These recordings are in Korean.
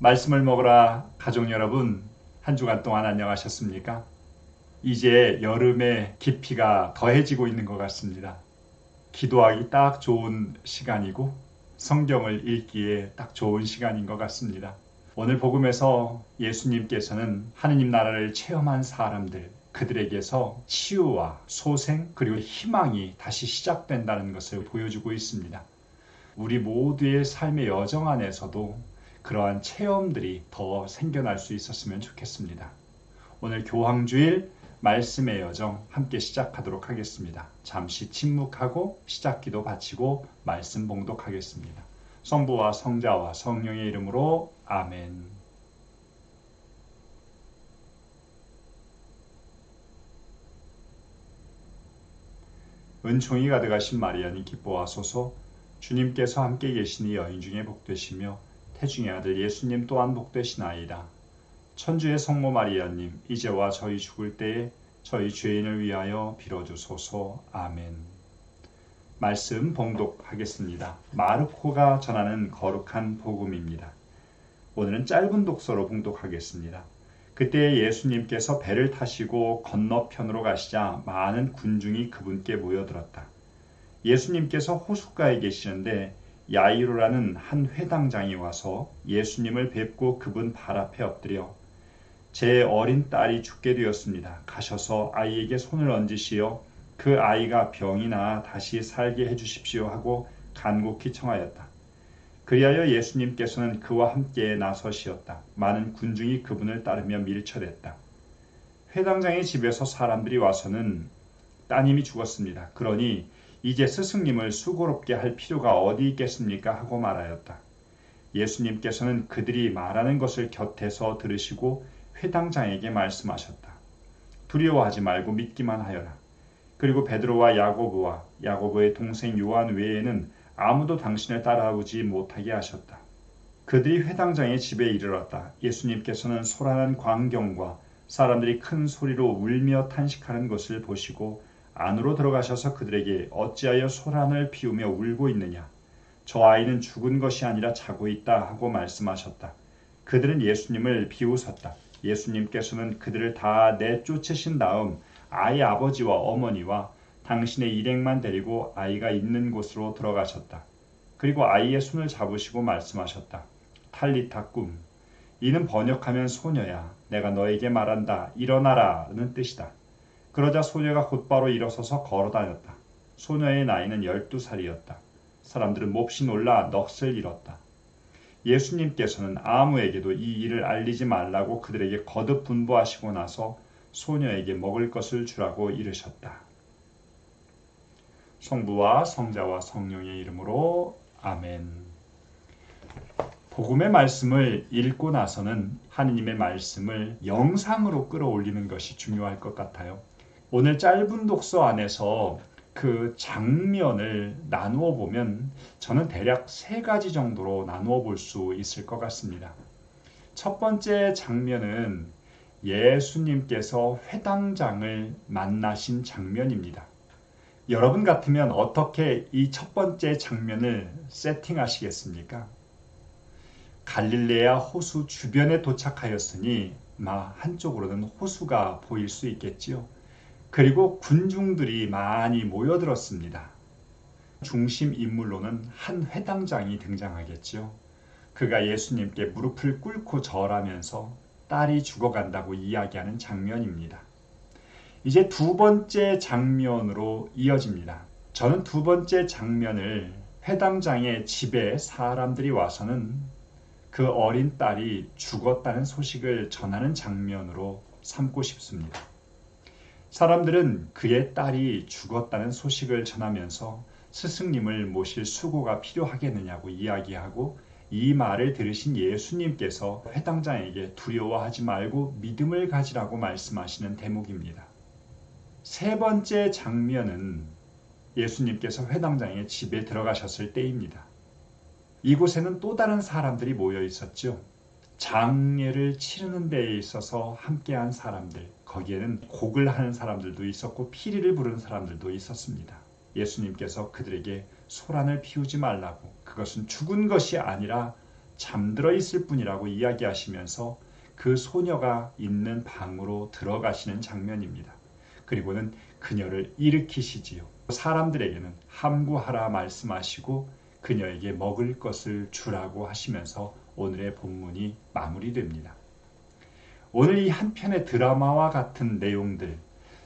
말씀을 먹으라 가족 여러분, 한 주간 동안 안녕하셨습니까? 이제 여름의 깊이가 더해지고 있는 것 같습니다. 기도하기 딱 좋은 시간이고 성경을 읽기에 딱 좋은 시간인 것 같습니다. 오늘 복음에서 예수님께서는 하느님 나라를 체험한 사람들, 그들에게서 치유와 소생 그리고 희망이 다시 시작된다는 것을 보여주고 있습니다. 우리 모두의 삶의 여정 안에서도 그러한 체험들이 더 생겨날 수 있었으면 좋겠습니다. 오늘 교황주일 말씀의 여정 함께 시작하도록 하겠습니다. 잠시 침묵하고 시작기도 바치고 말씀 봉독하겠습니다. 성부와 성자와 성령의 이름으로 아멘. 은총이 가득하신 마리아님 기뻐하소서. 주님께서 함께 계시니 여인 중에 복되시며 태중의 아들 예수님 또한 복되시나이다. 천주의 성모 마리아님, 이제와 저희 죽을 때에 저희 죄인을 위하여 빌어주소서. 아멘. 말씀 봉독하겠습니다. 마르코가 전하는 거룩한 복음입니다. 오늘은 짧은 독서로 봉독하겠습니다. 그때 예수님께서 배를 타시고 건너편으로 가시자 많은 군중이 그분께 모여들었다. 예수님께서 호숫가에 계시는데 야이로라는 한 회당장이 와서 예수님을 뵙고 그분 발 앞에 엎드려 제 어린 딸이 죽게 되었습니다. 가셔서 아이에게 손을 얹으시어 그 아이가 병이 나아 다시 살게 해주십시오 하고 간곡히 청하였다. 그리하여 예수님께서는 그와 함께 나서시었다. 많은 군중이 그분을 따르며 밀쳐댔다. 회당장의 집에서 사람들이 와서는 따님이 죽었습니다. 그러니 이제 스승님을 수고롭게 할 필요가 어디 있겠습니까? 하고 말하였다. 예수님께서는 그들이 말하는 것을 곁에서 들으시고 회당장에게 말씀하셨다. 두려워하지 말고 믿기만 하여라. 그리고 베드로와 야고보와 야고보의 동생 요한 외에는 아무도 당신을 따라오지 못하게 하셨다. 그들이 회당장의 집에 이르렀다. 예수님께서는 소란한 광경과 사람들이 큰 소리로 울며 탄식하는 것을 보시고 안으로 들어가셔서 그들에게 어찌하여 소란을 피우며 울고 있느냐. 저 아이는 죽은 것이 아니라 자고 있다 하고 말씀하셨다. 그들은 예수님을 비웃었다. 예수님께서는 그들을 다 내쫓으신 다음 아이 아버지와 어머니와 당신의 일행만 데리고 아이가 있는 곳으로 들어가셨다. 그리고 아이의 손을 잡으시고 말씀하셨다. 탈리타 꿈. 이는 번역하면 소녀야, 내가 너에게 말한다, 일어나라는 뜻이다. 그러자 소녀가 곧바로 일어서서 걸어다녔다. 소녀의 나이는 12살이었다. 사람들은 몹시 놀라 넋을 잃었다. 예수님께서는 아무에게도 이 일을 알리지 말라고 그들에게 거듭 분부하시고 나서 소녀에게 먹을 것을 주라고 이르셨다. 성부와 성자와 성령의 이름으로 아멘. 복음의 말씀을 읽고 나서는 하느님의 말씀을 영상으로 끌어올리는 것이 중요할 것 같아요. 오늘 짧은 독서 안에서 그 장면을 나누어 보면 저는 대략 3가지 정도로 나누어 볼 수 있을 것 같습니다. 첫 번째 장면은 예수님께서 회당장을 만나신 장면입니다. 여러분 같으면 어떻게 이 첫 번째 장면을 세팅하시겠습니까? 갈릴레아 호수 주변에 도착하였으니 한쪽으로는 호수가 보일 수 있겠지요. 그리고 군중들이 많이 모여들었습니다. 중심 인물로는 한 회당장이 등장하겠죠. 그가 예수님께 무릎을 꿇고 절하면서 딸이 죽어간다고 이야기하는 장면입니다. 이제 두 번째 장면으로 이어집니다. 저는 두 번째 장면을 회당장의 집에 사람들이 와서는 그 어린 딸이 죽었다는 소식을 전하는 장면으로 삼고 싶습니다. 사람들은 그의 딸이 죽었다는 소식을 전하면서 스승님을 모실 수고가 필요하겠느냐고 이야기하고 이 말을 들으신 예수님께서 회당장에게 두려워하지 말고 믿음을 가지라고 말씀하시는 대목입니다. 세 번째 장면은 예수님께서 회당장의 집에 들어가셨을 때입니다. 이곳에는 또 다른 사람들이 모여 있었죠. 장례를 치르는 데에 있어서 함께한 사람들, 거기에는 곡을 하는 사람들도 있었고 피리를 부르는 사람들도 있었습니다. 예수님께서 그들에게 소란을 피우지 말라고, 그것은 죽은 것이 아니라 잠들어 있을 뿐이라고 이야기하시면서 그 소녀가 있는 방으로 들어가시는 장면입니다. 그리고는 그녀를 일으키시지요. 사람들에게는 함구하라 말씀하시고 그녀에게 먹을 것을 주라고 하시면서 오늘의 본문이 마무리됩니다. 오늘 이 한 편의 드라마와 같은 내용들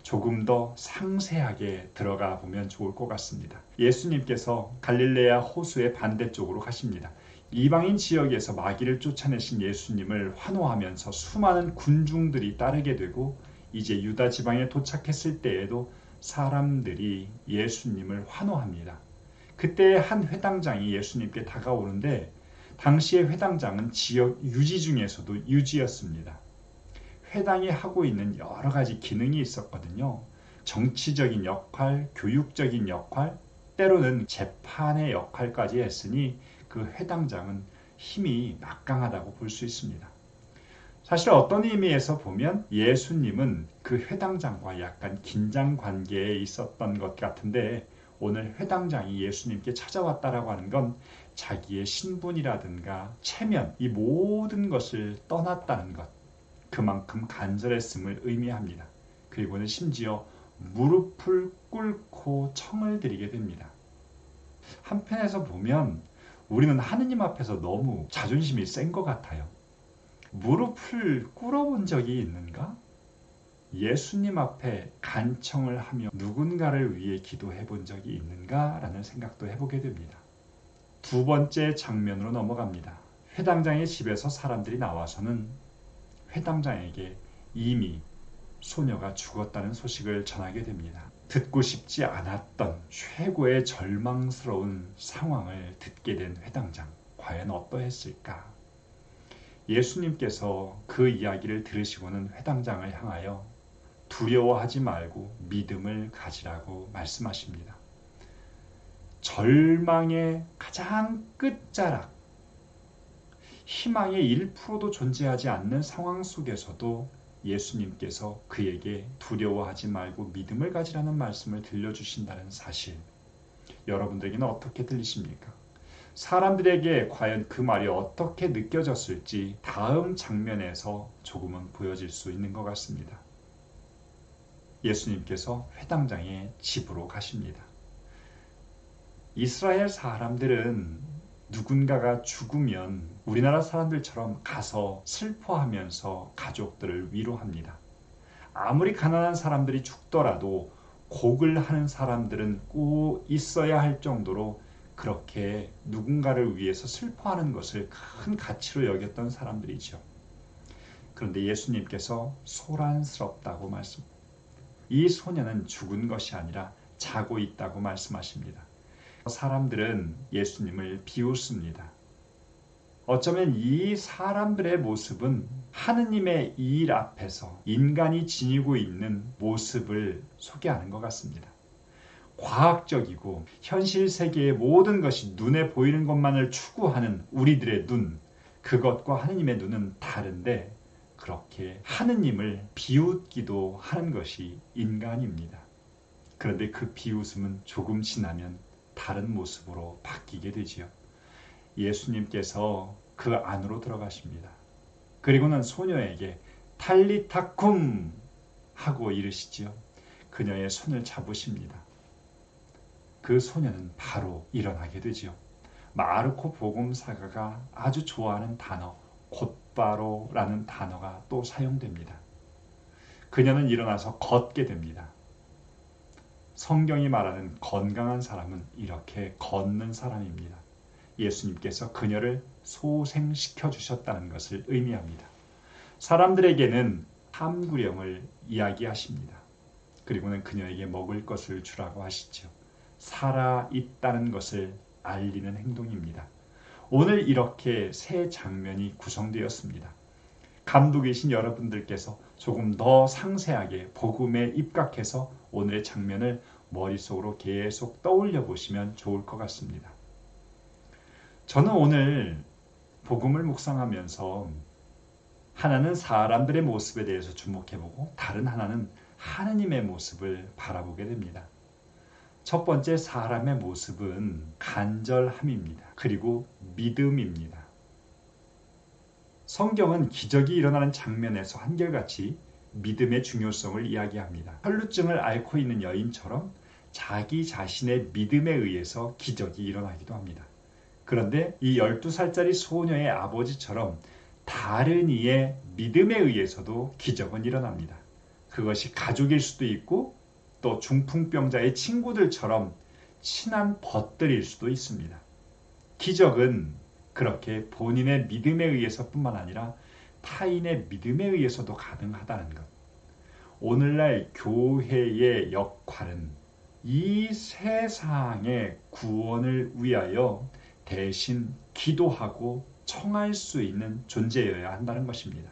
조금 더 상세하게 들어가 보면 좋을 것 같습니다. 예수님께서 갈릴레아 호수의 반대쪽으로 가십니다. 이방인 지역에서 마귀를 쫓아내신 예수님을 환호하면서 수많은 군중들이 따르게 되고 이제 유다 지방에 도착했을 때에도 사람들이 예수님을 환호합니다. 그때 한 회당장이 예수님께 다가오는데 당시의 회당장은 지역 유지 중에서도 유지였습니다. 회당이 하고 있는 여러 가지 기능이 있었거든요. 정치적인 역할, 교육적인 역할, 때로는 재판의 역할까지 했으니 그 회당장은 힘이 막강하다고 볼 수 있습니다. 사실 어떤 의미에서 보면 예수님은 그 회당장과 약간 긴장 관계에 있었던 것 같은데 오늘 회당장이 예수님께 찾아왔다라고 하는 건 자기의 신분이라든가 체면, 이 모든 것을 떠났다는 것, 그만큼 간절했음을 의미합니다. 그리고는 심지어 무릎을 꿇고 청을 드리게 됩니다. 한편에서 보면 우리는 하느님 앞에서 너무 자존심이 센 것 같아요. 무릎을 꿇어본 적이 있는가? 예수님 앞에 간청을 하며 누군가를 위해 기도해 본 적이 있는가? 라는 생각도 해보게 됩니다. 두 번째 장면으로 넘어갑니다. 회당장의 집에서 사람들이 나와서는 회당장에게 이미 소녀가 죽었다는 소식을 전하게 됩니다. 듣고 싶지 않았던 최고의 절망스러운 상황을 듣게 된 회당장, 과연 어떠했을까? 예수님께서 그 이야기를 들으시고는 회당장을 향하여 두려워하지 말고 믿음을 가지라고 말씀하십니다. 절망의 가장 끝자락, 희망의 1%도 존재하지 않는 상황 속에서도 예수님께서 그에게 두려워하지 말고 믿음을 가지라는 말씀을 들려주신다는 사실, 여러분들에게는 어떻게 들리십니까? 사람들에게 과연 그 말이 어떻게 느껴졌을지 다음 장면에서 조금은 보여질 수 있는 것 같습니다. 예수님께서 회당장의 집으로 가십니다. 이스라엘 사람들은 누군가가 죽으면 우리나라 사람들처럼 가서 슬퍼하면서 가족들을 위로합니다. 아무리 가난한 사람들이 죽더라도 곡을 하는 사람들은 꼭 있어야 할 정도로 그렇게 누군가를 위해서 슬퍼하는 것을 큰 가치로 여겼던 사람들이죠. 그런데 예수님께서 소란스럽다고 말씀합니다. 이 소녀는 죽은 것이 아니라 자고 있다고 말씀하십니다. 사람들은 예수님을 비웃습니다. 어쩌면 이 사람들의 모습은 하느님의 일 앞에서 인간이 지니고 있는 모습을 소개하는 것 같습니다. 과학적이고 현실 세계의 모든 것이 눈에 보이는 것만을 추구하는 우리들의 눈, 그것과 하느님의 눈은 다른데 그렇게 하느님을 비웃기도 하는 것이 인간입니다. 그런데 그 비웃음은 조금 지나면 다른 모습으로 바뀌게 되지요. 예수님께서 그 안으로 들어가십니다. 그리고는 소녀에게 탈리타쿰 하고 이르시지요. 그녀의 손을 잡으십니다. 그 소녀는 바로 일어나게 되지요. 마르코 복음사가가 아주 좋아하는 단어, 곧바로라는 단어가 또 사용됩니다. 그녀는 일어나서 걷게 됩니다. 성경이 말하는 건강한 사람은 이렇게 걷는 사람입니다. 예수님께서 그녀를 소생시켜 주셨다는 것을 의미합니다. 사람들에게는 탐구령을 이야기하십니다. 그리고는 그녀에게 먹을 것을 주라고 하시죠. 살아있다는 것을 알리는 행동입니다. 오늘 이렇게 세 장면이 구성되었습니다. 감독이신 여러분들께서 조금 더 상세하게 복음에 입각해서 오늘의 장면을 머릿속으로 계속 떠올려 보시면 좋을 것 같습니다. 저는 오늘 복음을 묵상하면서 하나는 사람들의 모습에 대해서 주목해보고 다른 하나는 하느님의 모습을 바라보게 됩니다. 첫 번째 사람의 모습은 간절함입니다. 그리고 믿음입니다. 성경은 기적이 일어나는 장면에서 한결같이 믿음의 중요성을 이야기합니다. 혈루증을 앓고 있는 여인처럼 자기 자신의 믿음에 의해서 기적이 일어나기도 합니다. 그런데 이 12살짜리 소녀의 아버지처럼 다른 이의 믿음에 의해서도 기적은 일어납니다. 그것이 가족일 수도 있고 또 중풍병자의 친구들처럼 친한 벗들일 수도 있습니다. 기적은 그렇게 본인의 믿음에 의해서뿐만 아니라 타인의 믿음에 의해서도 가능하다는 것. 오늘날 교회의 역할은 이 세상의 구원을 위하여 대신 기도하고 청할 수 있는 존재여야 한다는 것입니다.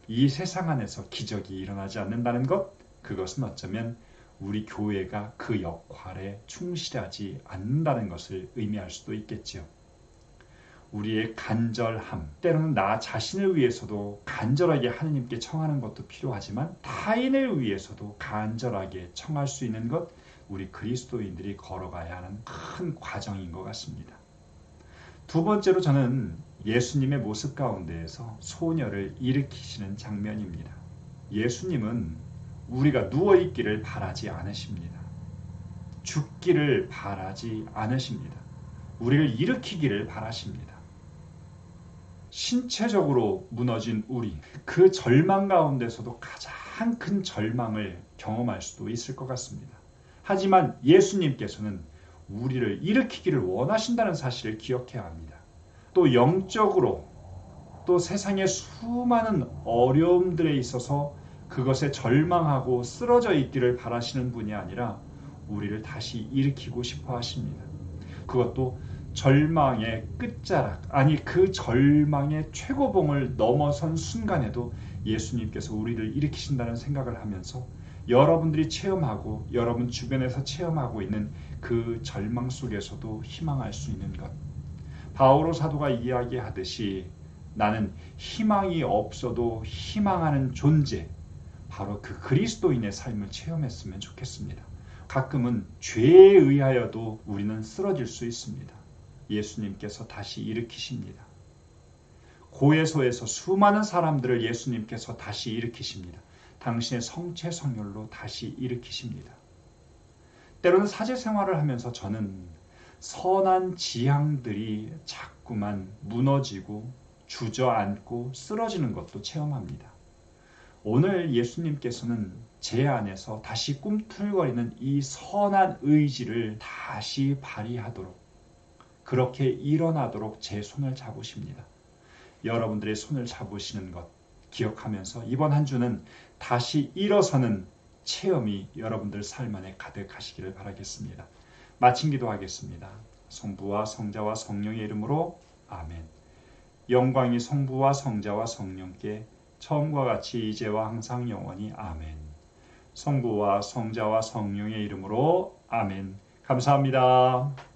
이 세상 안에서 기적이 일어나지 않는다는 것, 그것은 어쩌면 우리 교회가 그 역할에 충실하지 않는다는 것을 의미할 수도 있겠지요. 우리의 간절함, 때로는 나 자신을 위해서도 간절하게 하느님께 청하는 것도 필요하지만 타인을 위해서도 간절하게 청할 수 있는 것, 우리 그리스도인들이 걸어가야 하는 큰 과정인 것 같습니다. 두 번째로 저는 예수님의 모습 가운데에서 소녀를 일으키시는 장면입니다. 예수님은 우리가 누워있기를 바라지 않으십니다. 죽기를 바라지 않으십니다. 우리를 일으키기를 바라십니다. 신체적으로 무너진 우리, 그 절망 가운데서도 가장 큰 절망을 경험할 수도 있을 것 같습니다. 하지만 예수님께서는 우리를 일으키기를 원하신다는 사실을 기억해야 합니다. 또 영적으로 또 세상의 수많은 어려움들에 있어서 그것에 절망하고 쓰러져 있기를 바라시는 분이 아니라 우리를 다시 일으키고 싶어 하십니다. 그것도 절망의 끝자락, 아니 그 절망의 최고봉을 넘어선 순간에도 예수님께서 우리를 일으키신다는 생각을 하면서 여러분들이 체험하고 여러분 주변에서 체험하고 있는 그 절망 속에서도 희망할 수 있는 것. 바오로 사도가 이야기하듯이 나는 희망이 없어도 희망하는 존재, 바로 그 그리스도인의 삶을 체험했으면 좋겠습니다. 가끔은 죄에 의하여도 우리는 쓰러질 수 있습니다. 예수님께서 다시 일으키십니다. 고해소에서 수많은 사람들을 예수님께서 다시 일으키십니다. 당신의 성체 성혈로 다시 일으키십니다. 때로는 사제 생활을 하면서 저는 선한 지향들이 자꾸만 무너지고 주저앉고 쓰러지는 것도 체험합니다. 오늘 예수님께서는 제 안에서 다시 꿈틀거리는 이 선한 의지를 다시 발휘하도록, 그렇게 일어나도록 제 손을 잡으십니다. 여러분들의 손을 잡으시는 것 기억하면서 이번 한 주는 다시 일어서는 체험이 여러분들 삶 안에 가득하시기를 바라겠습니다. 마친 기도하겠습니다. 성부와 성자와 성령의 이름으로 아멘. 영광이 성부와 성자와 성령께 처음과 같이 이제와 항상 영원히 아멘. 성부와 성자와 성령의 이름으로 아멘. 감사합니다.